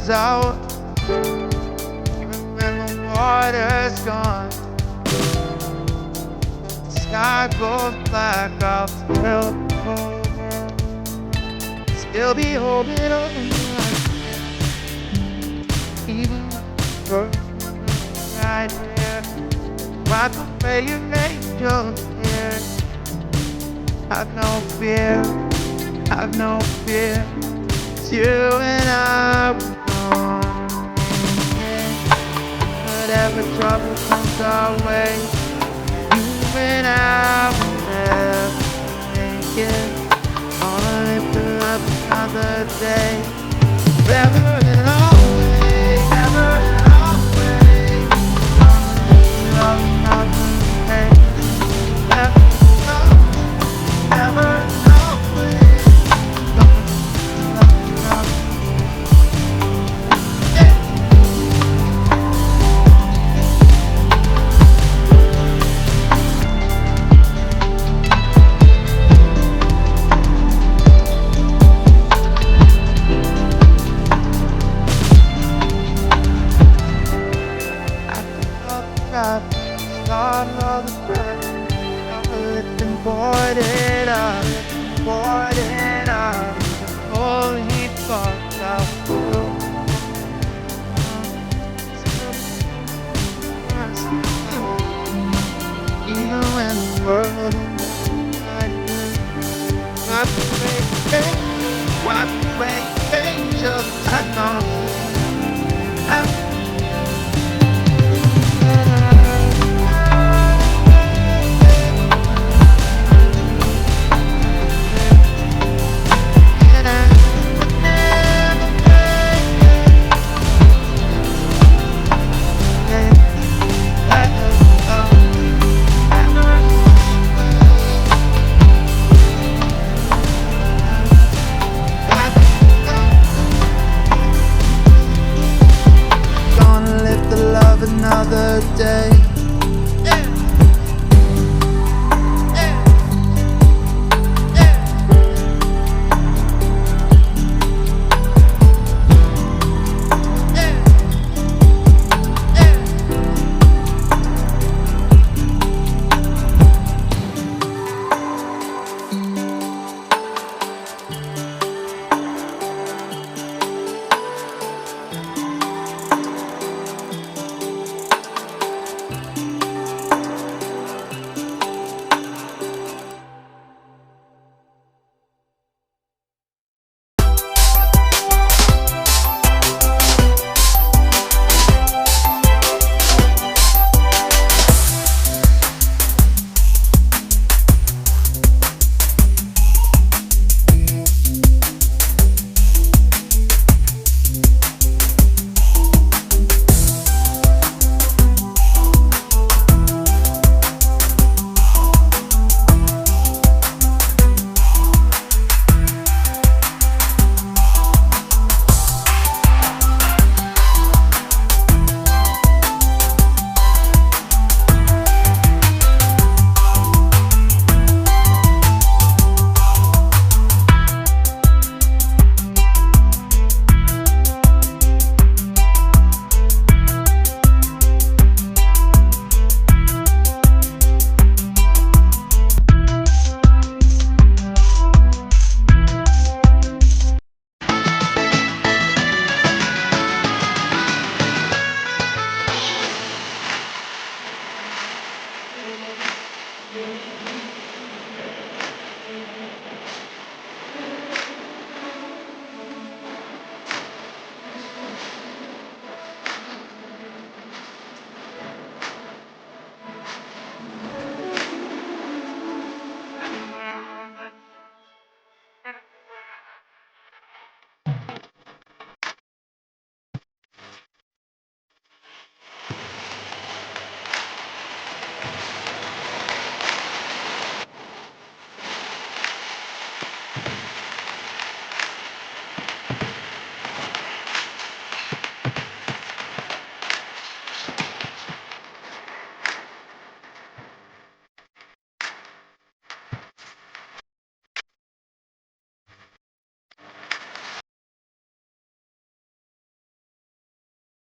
sun's out, even when the water's gone. The sky goes black, I'll still be holding on. Even for right here, wipe away your angel tears. I've no fear, I've no fear. It's you and I were born. Whatever trouble comes our way, you and I will never make it. Gonna live through another day.